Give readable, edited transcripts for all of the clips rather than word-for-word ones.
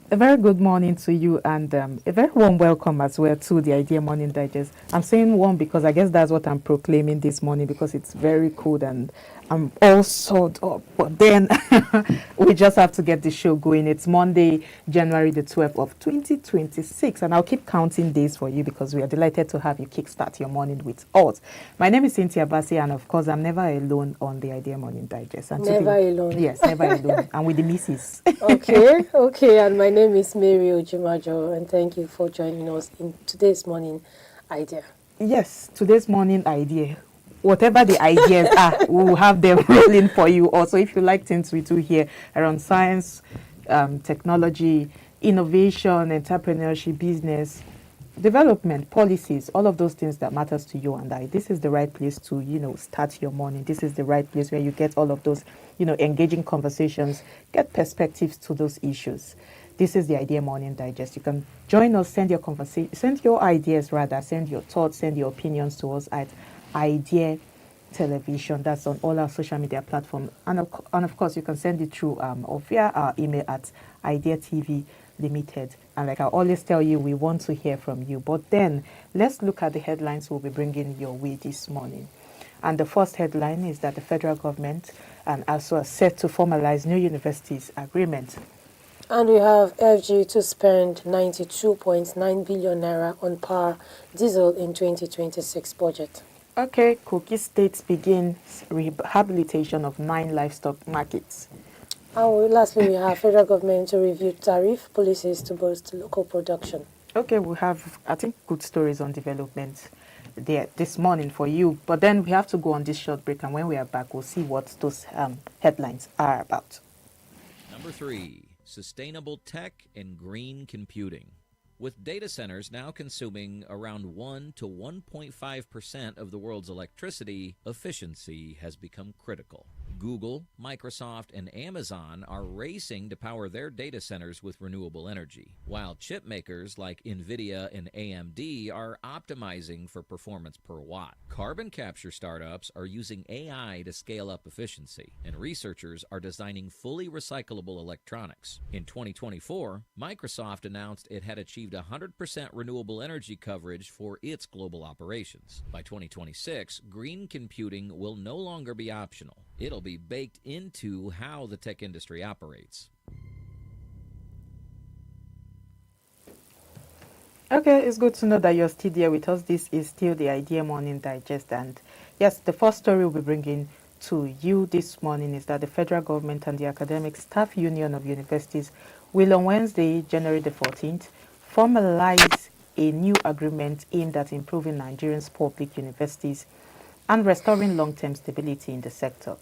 A very good morning to you and a very warm welcome as well to the Idea Morning Digest. I'm saying warm because I guess that's what I'm proclaiming this morning because it's very cold and I'm all sort up. But then we just have to get the show going. It's Monday, January the 12th of 2026 and I'll keep counting days for you because we are delighted to have you kickstart your morning with us. My name is Cynthia Bassi and of course I'm never alone on the Idea Morning Digest. And Never today, alone. yes, never alone. And with the missus. Okay, and my name is Mary Ojimajo, and thank you for joining us in today's morning idea. Yes, today's morning idea. Whatever the ideas are, we will have them rolling for you. Also, if you like things we do here around science, technology, innovation, entrepreneurship, business, development, policies, all of those things that matters to you and I, this is the right place to, start your morning. This is the right place where you get all of those, engaging conversations, get perspectives to those issues. This is the Idea Morning Digest. You can join us, send your conversation, send your ideas rather, send your thoughts, send your opinions to us at Idea Television. That's on all our social media platforms. And of course, you can send it through or via our email at Idea TV Limited. And like I always tell you, we want to hear from you. But then let's look at the headlines we'll be bringing your way this morning. And the first headline is that the federal government and ASUU are set to formalize new universities agreement. And we have FG to spend 92.9 billion naira on power diesel in 2026 budget. Okay, KOGI State begins rehabilitation of 9 livestock markets. And lastly, we have federal government to review tariff policies to boost local production. Okay, we have, I think, good stories on development there this morning for you. But then we have to go on this short break, and when we are back, we'll see what those headlines are about. Number 3, sustainable tech and green computing. With data centers now consuming around 1 to 1.5% of the world's electricity, efficiency has become critical. Google, Microsoft, and Amazon are racing to power their data centers with renewable energy, while chip makers like NVIDIA and AMD are optimizing for performance per watt. Carbon capture startups are using AI to scale up efficiency, and researchers are designing fully recyclable electronics. In 2024, Microsoft announced it had achieved 100% renewable energy coverage for its global operations. By 2026, green computing will no longer be optional. It'll be baked into how the tech industry operates. Okay, it's good to know that you're still there with us. This is still the Idea Morning Digest. And yes, the first story we'll be bringing to you this morning is that the federal government and the Academic Staff Union of Universities will on Wednesday, January the 14th, formalize a new agreement aimed at improving Nigerians' public universities and restoring long-term stability in the sector.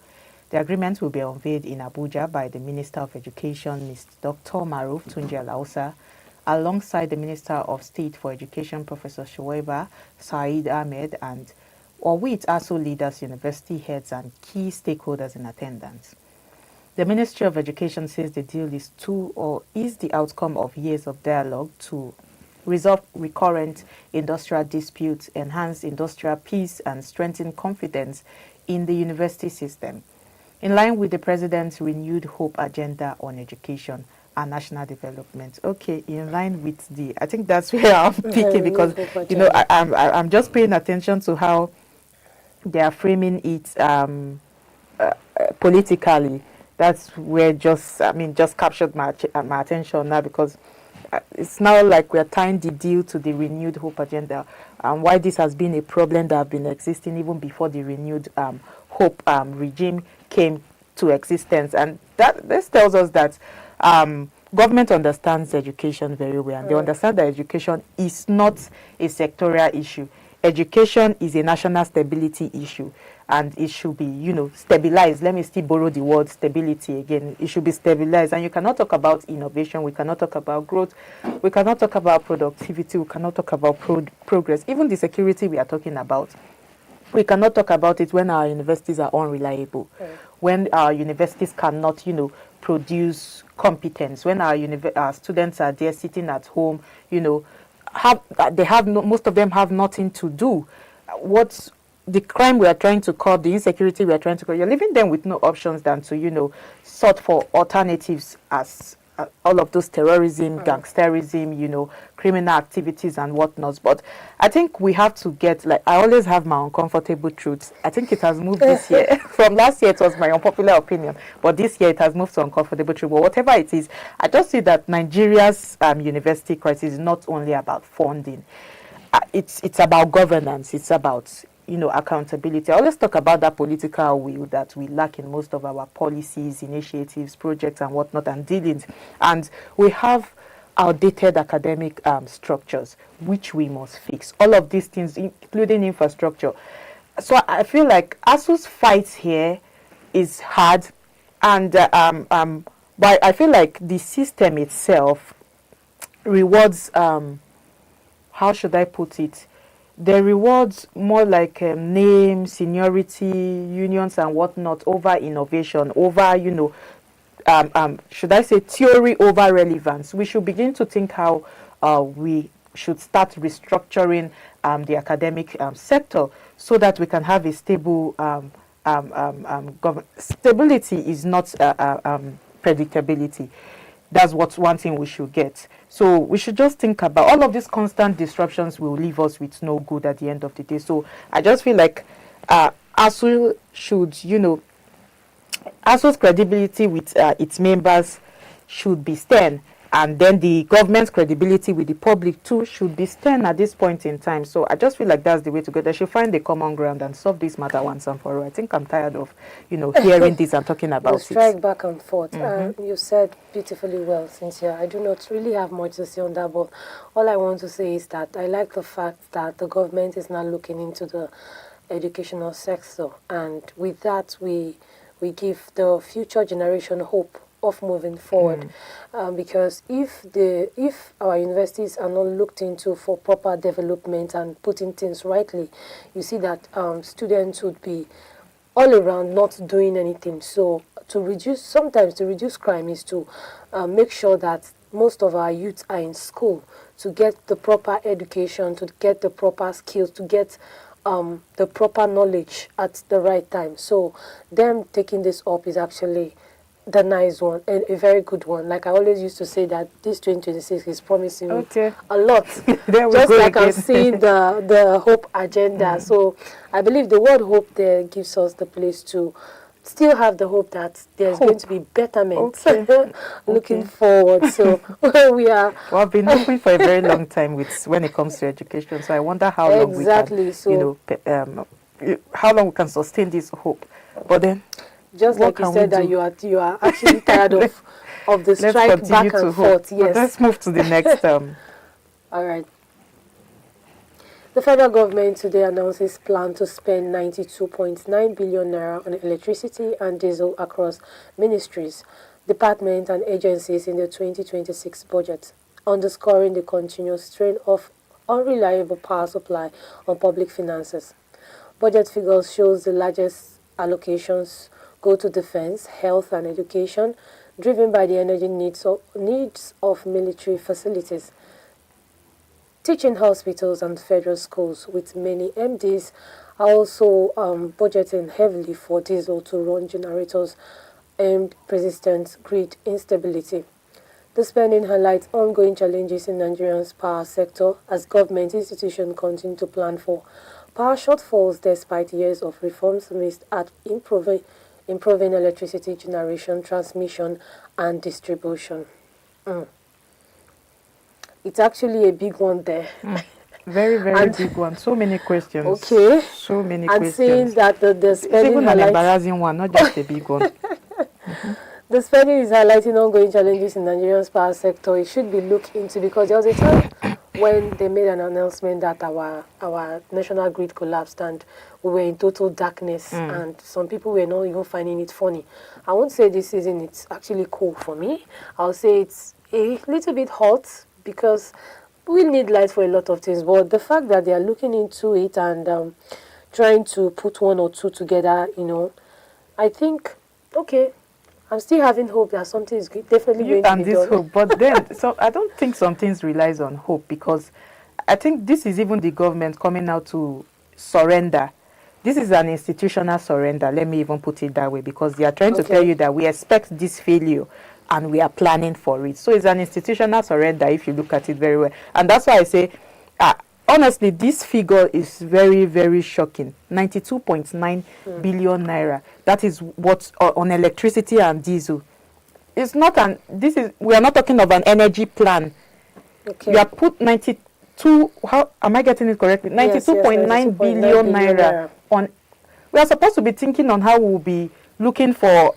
The agreement will be unveiled in Abuja by the Minister of Education, Mr. Dr. Maruf Tunji Alausa, alongside the Minister of State for Education, Professor Shuaiba Said Ahmed, and with ASUU leaders, university heads, and key stakeholders in attendance. The Ministry of Education says the deal is the outcome of years of dialogue to resolve recurrent industrial disputes, enhance industrial peace, and strengthen confidence in the university system, in line with the President's renewed hope agenda on education and national development. Okay, in line with I think that's where I'm picking because, I'm just paying attention to how they are framing it politically. That's where just captured my attention now because it's now like we're tying the deal to the renewed hope agenda and why this has been a problem that has been existing even before the renewed hope regime came to existence. And this tells us that government understands education very well and they understand that education is not a sectorial issue. Education is a national stability issue and it should be, stabilized. Let me still borrow the word stability again. It should be stabilized. And you cannot talk about innovation. We cannot talk about growth. We cannot talk about productivity. We cannot talk about progress. Even the security we are talking about, we cannot talk about it when our universities are unreliable, when our universities cannot, produce competence, when our students are there sitting at home, most of them have nothing to do. What's the crime we are trying to curb, the insecurity we are trying to curb, you're leaving them with no options than to, sort for alternatives as all of those terrorism, gangsterism, you know, criminal activities and whatnot. But I think we have to get, like, I always have my uncomfortable truths. I think it has moved this year. From last year, it was my unpopular opinion, but this year it has moved to uncomfortable truth. But whatever it is, I just see that Nigeria's university crisis is not only about funding. It's about governance. It's about, you know, accountability. I always talk about that political will that we lack in most of our policies, initiatives, projects, and whatnot, and dealings. And we have outdated academic structures, which we must fix. All of these things, including infrastructure. So I feel like ASUU's fight here is hard, and but I feel like the system itself rewards. How should I put it? The rewards more like name, seniority, unions and whatnot over innovation, over, you know, should I say theory over relevance. We should begin to think how we should start restructuring the academic sector so that we can have a stable stability is not predictability. That's what's one thing we should get. So we should just think about all of these constant disruptions will leave us with no good at the end of the day. So I just feel like ASUU should, you know, ASUU's credibility with its members should be stern, and then the government's credibility with the public too should be stern at this point in time. So I just feel like that's the way to go. They should find the common ground and solve this matter once and for all. I think I'm tired of, you know, hearing this and talking about we'll strike it. back and forth. You said beautifully well, Cynthia. I do not really have much to say on that, but all I want to say is that I like the fact that the government is now looking into the educational sector, and with that we give the future generation hope of moving forward, because if our universities are not looked into for proper development and putting things rightly, you see that students would be all around not doing anything. So to reduce crime is to make sure that most of our youth are in school, to get the proper education, to get the proper skills, to get the proper knowledge at the right time. So them taking this up is actually the nice one and a very good one. Like I always used to say that this 2026 is promising a lot. Just like I'm seeing the hope agenda. So I believe the word hope there gives us the place to still have the hope that there's going to be betterment. Looking forward. So we are. Well, I've been hoping for a very long time with when it comes to education. So I wonder how long we can, you know, how long we can sustain this hope. But then, just like you said that you are actually tired of the strike back and forth. Yes. But let's move to the next. All right. The federal government today announces plan to spend 92.9 billion naira on electricity and diesel across ministries, departments and agencies in the 2026 budget, underscoring the continuous strain of unreliable power supply on public finances. Budget figures shows the largest allocations go to defense, health and education, driven by the energy needs of military facilities. Teaching hospitals and federal schools, with many MDs, are also budgeting heavily for diesel to run generators and persistent grid instability. The spending highlights ongoing challenges in Nigeria's power sector as government institutions continue to plan for power shortfalls despite years of reforms missed at improving electricity generation, transmission, and distribution. It's actually a big one there. Very, very big one. So many questions. Okay. So many and questions. Saying that the spending it's even an embarrassing one, not just a big one. The spending is highlighting ongoing challenges in Nigeria's power sector. It should be looked into because there was a time when they made an announcement that our national grid collapsed and we were in total darkness, and some people were not even finding it funny. I won't say this season it's actually cool for me. I'll say it's a little bit hot because we need light for a lot of things. But the fact that they are looking into it and trying to put one or two together, you know, I think, okay, I'm still having hope that something is definitely going to be done. Hope, but then, so I don't think some things relies on hope, because I think this is even the government coming out to surrender. This is an institutional surrender, let me even put it that way, because they are trying to tell you that we expect this failure and we are planning for it. So it's an institutional surrender if you look at it very well. And that's why I say, honestly, this figure is very, very shocking. 92.9 billion naira. That is what on electricity and diesel. It's not we are not talking of an energy plan. Okay. You have put 92, how am I getting it correctly? 92.9 billion naira on. We are supposed to be thinking on how we'll be looking for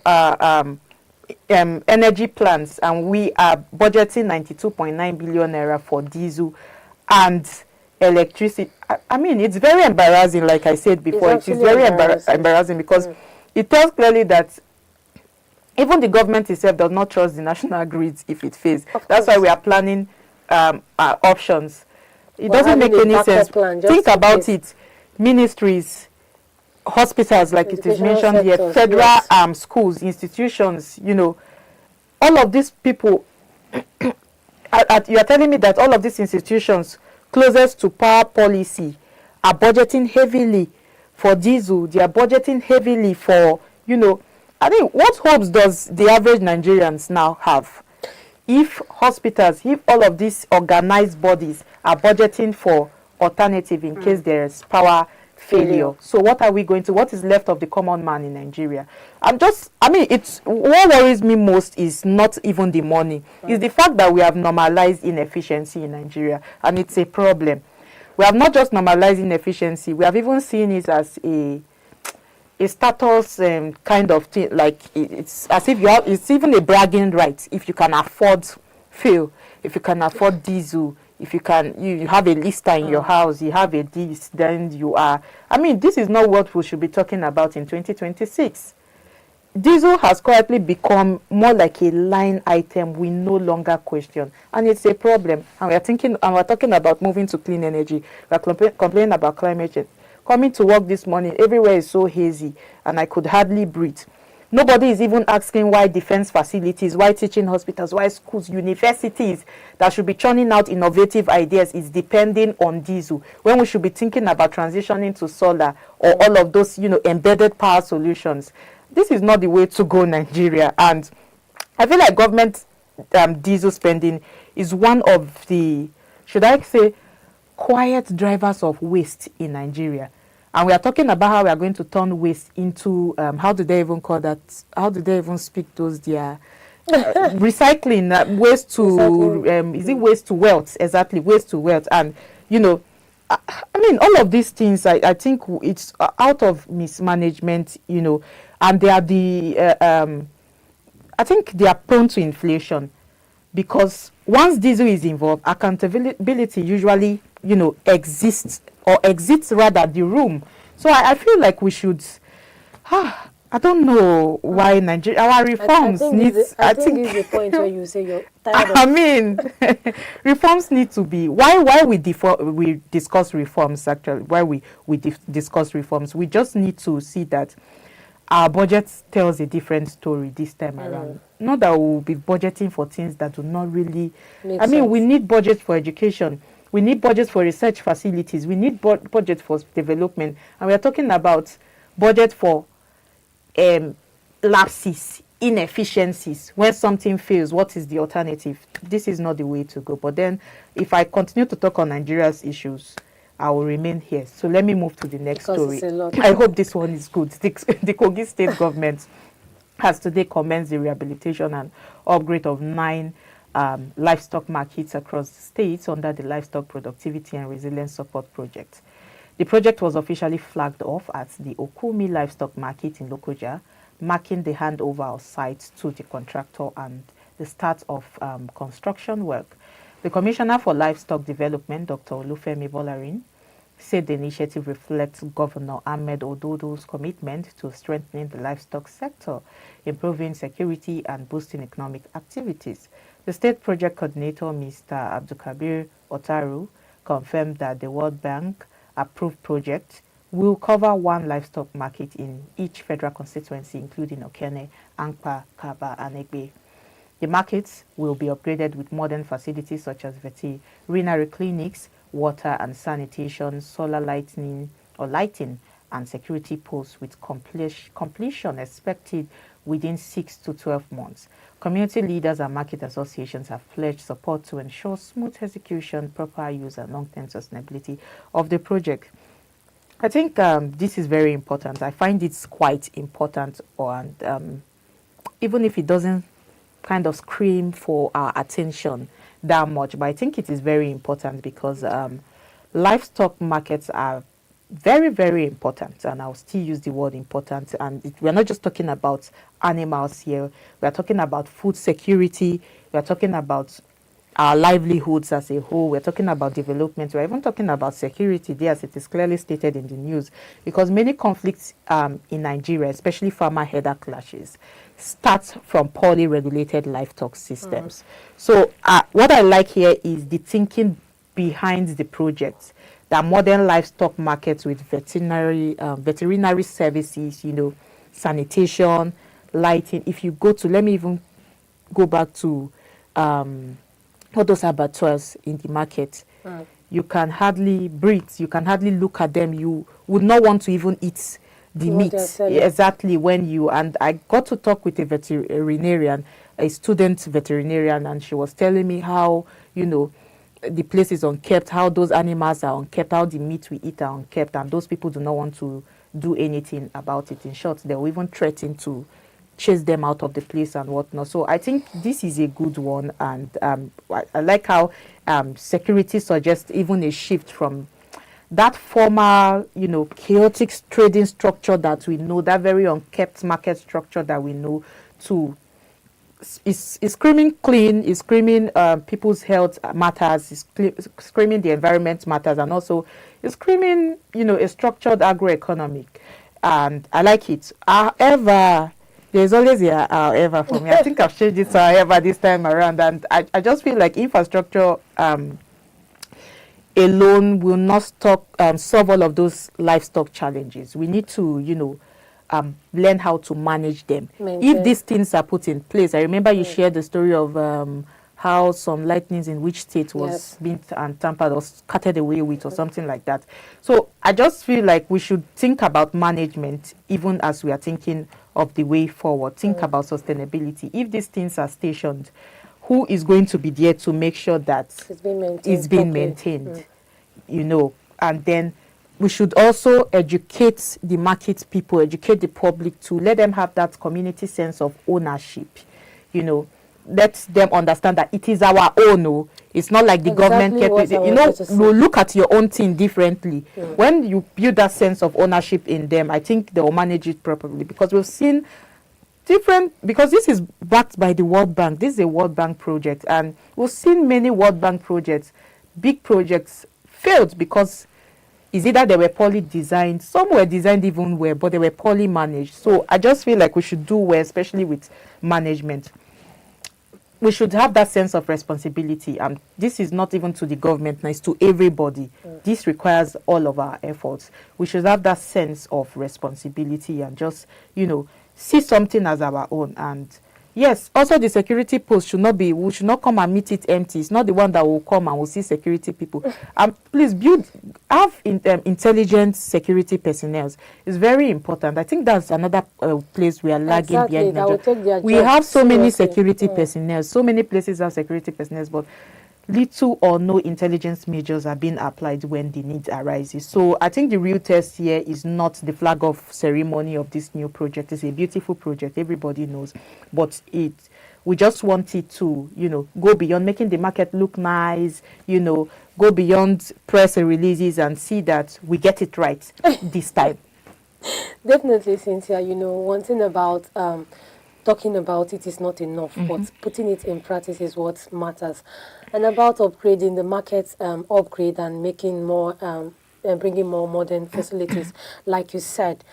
energy plans, and we are budgeting 92.9 billion naira for diesel and electricity. I mean, it's very embarrassing, like I said before. It is very embarrassing because it tells clearly that even the government itself does not trust the national grids if it fails. That's why we are planning options. It doesn't make any sense. Think about it. Ministries, hospitals, like it is mentioned here, federal schools, institutions, you know, all of these people, you are telling me that all of these institutions closest to power policy are budgeting heavily for diesel, they are budgeting heavily for, you know, I think what hopes does the average Nigerians now have? If hospitals, if all of these organized bodies are budgeting for alternative in case there is power failure. So what is left of the common man in Nigeria? It's what worries me most is not even the money. It's the fact that we have normalized inefficiency in Nigeria, and it's a problem. We have not just normalized inefficiency, we have even seen it as a status kind of thing, like it's as if it's even a bragging right if you can afford fuel, if you can afford diesel, if you can, you have a lister in your house, you have a this, then you are. I mean, this is not what we should be talking about in 2026. Diesel has quietly become more like a line item we no longer question, and it's a problem. And we're talking about moving to clean energy. We're complaining about climate change. Coming to work this morning, everywhere is so hazy, and I could hardly breathe. Nobody is even asking why defense facilities, why teaching hospitals, why schools, universities that should be churning out innovative ideas is depending on diesel, when we should be thinking about transitioning to solar or all of those, you know, embedded power solutions. This is not the way to go, Nigeria. And I feel like government diesel spending is one of the, should I say, quiet drivers of waste in Nigeria. And we are talking about how we are going to turn waste into, how do they even call that? How do they even speak those? Their recycling, waste to, is it waste to wealth? Exactly, waste to wealth. And, you know, I mean, all of these things, I think it's out of mismanagement, you know, and they are I think they are prone to inflation, because once diesel is involved, accountability usually, you know, exits rather the room. So I feel like we should, I don't know why Nigeria, our reforms need. I think it's the point where you say you're tired I mean, reforms need to be, why we discuss reforms actually, why we discuss reforms, we just need to see that our budget tells a different story this time around. Not that we'll be budgeting for things that do not really, we need budget for education. We need budget for research facilities. We need budget for development. And we are talking about budget for lapses, inefficiencies. When something fails, what is the alternative? This is not the way to go. But then, if I continue to talk on Nigeria's issues, I will remain here. So let me move to the next story. I hope this one is good. The KOGI state government has today commenced the rehabilitation and upgrade of 9 livestock markets across the states under the Livestock Productivity and Resilience Support Project. The project was officially flagged off at the Okumi Livestock Market in Lokoja, marking the handover of sites to the contractor and the start of construction work. The Commissioner for Livestock Development, Dr. Olufemi Bolarin, said the initiative reflects Governor Ahmed Ododo's commitment to strengthening the livestock sector, improving security and boosting economic activities. The state project coordinator, Mr. Abdulkabir Otaru, confirmed that the World Bank approved project will cover 1 livestock market in each federal constituency, including Okene, Ankpa, Kaba, and Egbe. The markets will be upgraded with modern facilities such as veterinary clinics, water and sanitation, solar lighting, and security posts, with completion expected within 6 to 12 months. Community leaders and market associations have pledged support to ensure smooth execution, proper use, and long-term sustainability of the project. I think this is very important. I find it's quite important, and even if it doesn't kind of scream for our attention that much, but I think it is very important because livestock markets are very, very important, and I'll still use the word important. And we're not just talking about animals here, we're talking about food security, we're talking about our livelihoods as a whole, we're talking about development, we're even talking about security there, as it is clearly stated in the news, because many conflicts in Nigeria, especially farmer header clashes, start from poorly regulated livestock systems. So what I like here is the thinking behind the project, that modern livestock markets with veterinary services, sanitation, lighting. If you go to, let me even go back to all those abattoirs in the market, you can hardly breathe, you can hardly look at them, you would not want to even eat the meat. Exactly. And I got to talk with a veterinarian, a student veterinarian, and she was telling me how, the place is unkept, how those animals are unkept, how the meat we eat are unkept, and those people do not want to do anything about it. In short, they will even threaten to chase them out of the place and whatnot. So I think this is a good one, and I like how security suggests even a shift from that formal, chaotic trading structure that we know, that very unkept market structure that we know, to is screaming clean, is screaming people's health matters, is screaming the environment matters, and also is screaming, a structured agroeconomic. And I like it. However, there's always a however for me. I think I've changed it to however this time around, and I just feel like infrastructure alone will not solve all of those livestock challenges. We need to, learn how to manage them. If these things are put in place, I remember you shared the story of how some lightnings in which state was being tampered or scattered away with or something like that. So I just feel like we should think about management even as we are thinking of the way forward. Think about sustainability. If these things are stationed, who is going to be there to make sure that it's being maintained? And then we should also educate the market people, educate the public, to let them have that community sense of ownership. Let them understand that it is our own. It's not like the government kept it. You look at your own thing differently. When you build that sense of ownership in them, I think they will manage it properly, because we've seen because this is backed by the World Bank. This is a World Bank project, and we've seen many World Bank projects, big projects, failed because is either they were poorly designed, some were designed even well, but they were poorly managed. So I just feel like we should do well, especially with management. We should have that sense of responsibility, and this is not even to the government, it's to everybody. This requires all of our efforts. We should have that sense of responsibility and just, see something as our own. And yes, also the security post we should not come and meet it empty. It's not the one that will come and will see security people. Please have intelligent security personnel. It's very important. I think that's another place we are lagging behind Nigeria. We have so many security personnel. So many places have security personnel, but little or no intelligence measures are being applied when the need arises. So I think the real test here is not the flag of ceremony of this new project. It's a beautiful project, everybody knows, but we just want it to, go beyond making the market look nice, go beyond press releases and see that we get it right this time. Definitely, Cynthia. One thing about talking about it is not enough, but putting it in practice is what matters. And about upgrading the market, upgrade and making more, bringing more modern facilities, like you said,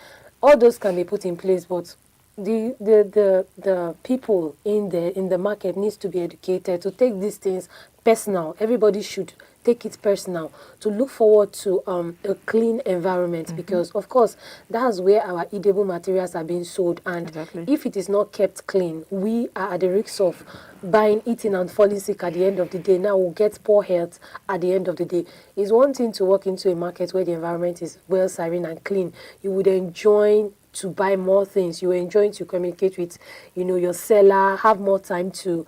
all those can be put in place, but the people in the market needs to be educated to take these things personal. Everybody should take it personal, to look forward to a clean environment, because of course that's where our edible materials are being sold, and if it is not kept clean, we are at the risk of buying, eating and falling sick at the end of the day. Now we'll get poor health at the end of the day. It's one thing to walk into a market where the environment is well serene and clean. You would enjoy to buy more things. You were enjoying to communicate with, your seller, have more time to,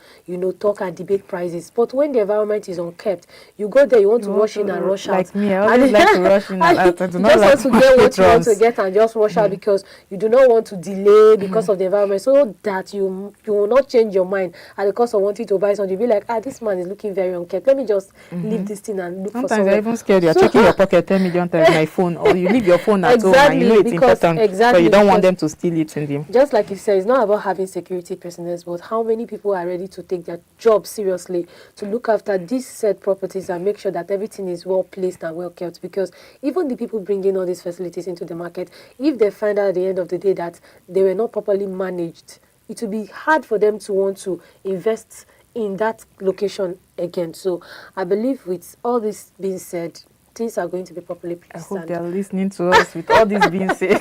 talk and debate prices. But when the environment is unkept, you go there, you want to rush in and rush out. Like me, I always like to rush in and out. I do not like to get what you want to get and just rush out because you do not want to delay because of the environment, so that you will not change your mind at the cost of wanting to buy something. You'll be like, this man is looking very unkept. Let me just leave this thing and look for something. Sometimes I'm even scared. You're checking your pocket 10 million times my phone, or you leave your phone at home and you know it's important, so you don't want them to steal it in them. Just like you said, it's not about having security personnel, but how many people are ready to take their job seriously to look after these said properties and make sure that everything is well placed and well kept. Because even the people bringing all these facilities into the market, if they find out at the end of the day that they were not properly managed, it will be hard for them to want to invest in that location again. So I believe with all this being said, things are going to be properly placed. I hope they are listening to us with all this being said.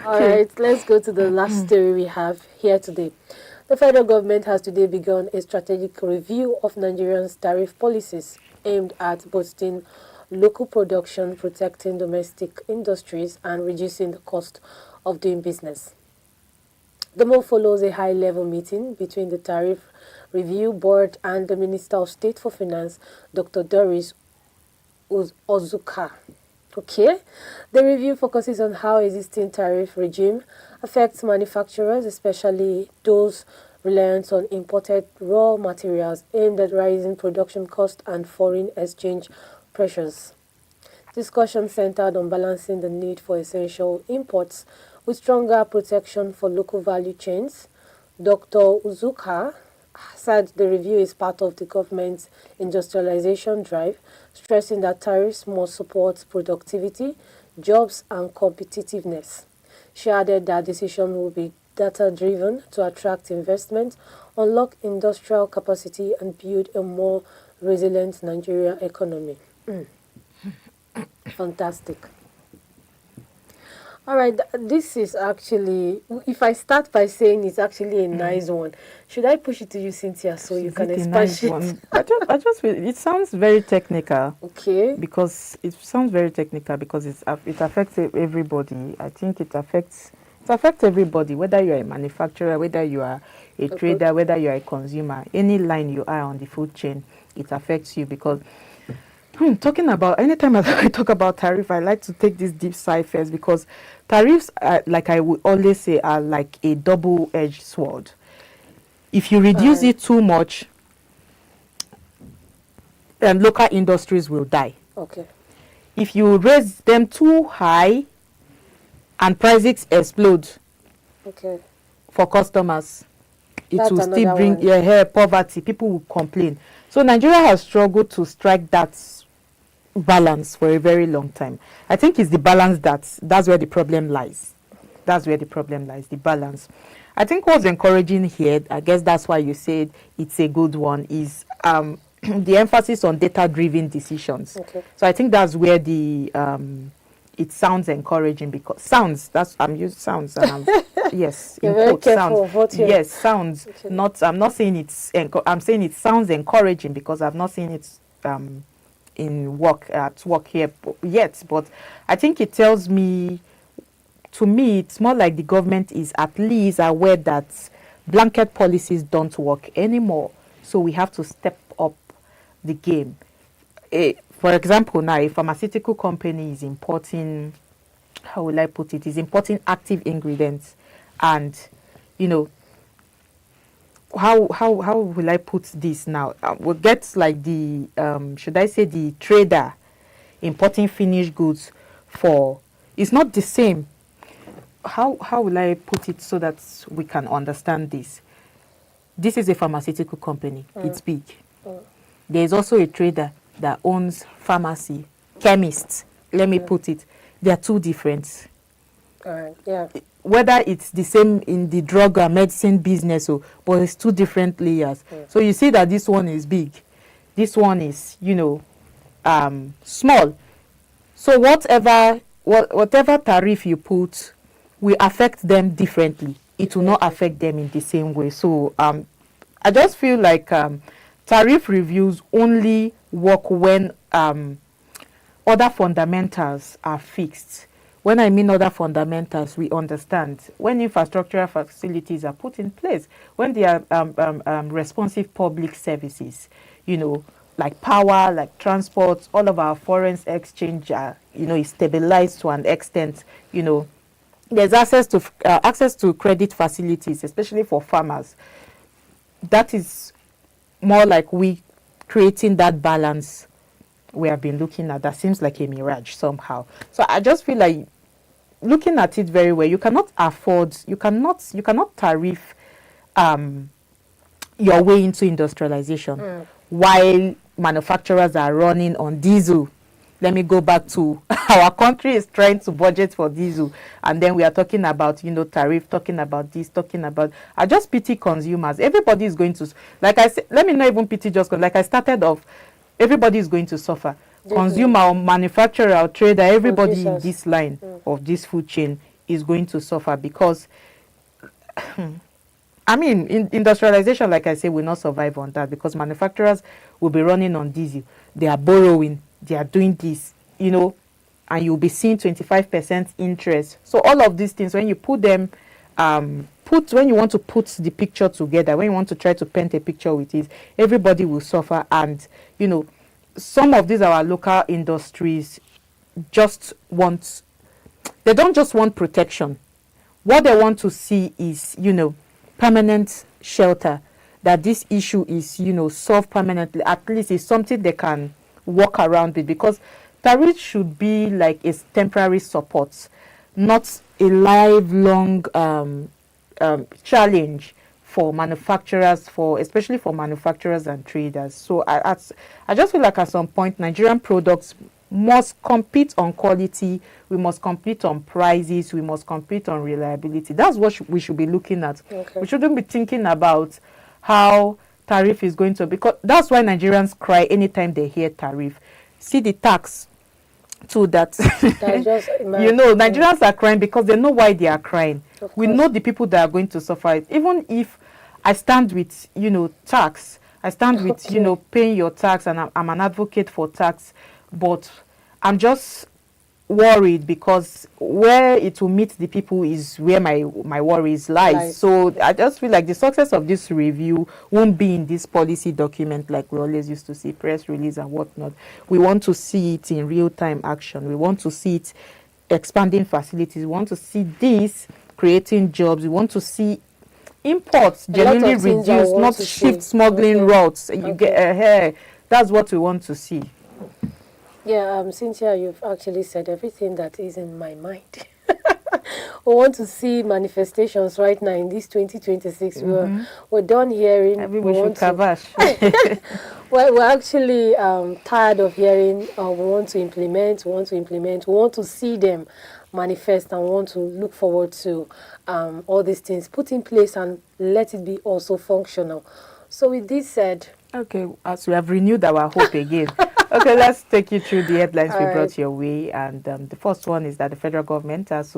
All right, let's go to the last story we have here today. The federal government has today begun a strategic review of Nigeria's tariff policies aimed at boosting local production, protecting domestic industries, and reducing the cost of doing business. The move follows a high-level meeting between the Tariff Review Board and the Minister of State for Finance, Dr. Doris Ozuka. Okay, the review focuses on how existing tariff regime affects manufacturers, especially those reliant on imported raw materials, aimed at rising production costs and foreign exchange pressures. Discussion centered on balancing the need for essential imports with stronger protection for local value chains. Dr. Uzuka said the review is part of the government's industrialization drive, stressing that tariffs must support productivity, jobs, and competitiveness. She added that decision will be data-driven to attract investment, unlock industrial capacity, and build a more resilient Nigeria economy. Fantastic. All right, this is actually, if I start by saying it's actually a nice one, should I push it to you, Cynthia, so you can expand it? I just feel it sounds very technical. Okay. Because it sounds very technical because it affects everybody. I think it affects everybody, whether you are a manufacturer, whether you are a trader, whether you are a consumer, any line you are on the food chain, it affects you because talking about, anytime I talk about tariff, I like to take this deep side first because tariffs, like I would always say, are like a double-edged sword. If you reduce it too much, local industries will die. Okay. If you raise them too high and prices explode for customers, it will still bring poverty. People will complain. So Nigeria has struggled to strike that balance for a very long time. I think it's the balance that's where the problem lies. That's where the problem lies, the balance. I think what's encouraging here, I guess that's why you said it's a good one, is the emphasis on data-driven decisions. Okay. So I think that's where the it sounds encouraging because I'm using sounds. Yes, you're very careful of what you're... Yes, sounds. Okay. I'm not saying I'm saying it sounds encouraging because I've not seen it at work here yet. But I think it tells me, to me, it's more like the government is at least aware that blanket policies don't work anymore. So we have to step up the game. For example, now a pharmaceutical company is importing, how will I put it, is importing active ingredients, and how will I put this now? We'll get like the should I say the trader importing finished goods for, it's not the same. How will I put it so that we can understand this? This is a pharmaceutical company. It's big. There is also a trader that owns pharmacy, chemists. Let me put it. They are two different. Yeah. Whether it's the same in the drug or medicine business, but it's two different layers. So you see that this one is big. This one is, small. So whatever tariff you put will affect them differently. It will not affect them in the same way. So I just feel like tariff reviews only work when other fundamentals are fixed. When I mean other fundamentals, we understand when infrastructural facilities are put in place, when there are responsive public services, you know, like power, like transport, all of our foreign exchange, you know, is stabilized to an extent, you know, there's access to credit facilities, especially for farmers. That is more like we creating that balance we have been looking at. That seems like a mirage somehow. So I just feel like looking at it very well, you cannot tariff your way into industrialization while manufacturers are running on diesel. Let me go back to our country is trying to budget for diesel, and then we are talking about, you know, tariff, talking about this, talking about. I just pity consumers. Everybody is going to, like I said, let me not even pity just like I started off. Everybody is going to suffer. Consumer, or manufacturer, or trader, everybody in this line of this food chain is going to suffer because I mean, industrialization, like I say, will not survive on that because manufacturers will be running on diesel. They are borrowing, they are doing this, you know, and you'll be seeing 25% interest. So all of these things, when you put them, when you want to put the picture together, when you want to try to paint a picture with it, everybody will suffer. And, you know, some of these our local industries they don't just want protection. What they want to see is, you know, permanent shelter, that this issue is, you know, solved permanently. At least it's something they can walk around with, because tariff should be like a temporary support, not a lifelong challenge for manufacturers, especially for manufacturers and traders. So I just feel like at some point Nigerian products must compete on quality, we must compete on prices, we must compete on reliability. That's what we should be looking at. Okay. We shouldn't be thinking about how tariff is going to, because that's why Nigerians cry anytime they hear tariff. See the tax to that. You know, Nigerians are crying because they know why they are crying. We know the people that are going to suffer it. Even if I stand with, you know, tax, I stand with, you know, paying your tax, and I'm an advocate for tax, but I'm just worried because where it will meet the people is where my worries lies. So I just feel like the success of this review won't be in this policy document like we always used to see, press release and whatnot. We want to see it in real-time action. We want to see it expanding facilities. We want to see this creating jobs. We want to see imports genuinely reduced, not shift smuggling routes. You get ahead. That's what we want to see. Yeah, Cynthia, you've actually said everything that is in my mind. We want to see manifestations right now in this 2026. We're done hearing. Maybe we should kabash. Well, we're actually tired of hearing. We want to implement. We want to see them manifest, and want to look forward to all these things put in place and let it be also functional. So with this said, okay, as we have renewed our hope again. Okay, let's take you through the headlines we brought your way. And the first one is that the federal government, ASUU,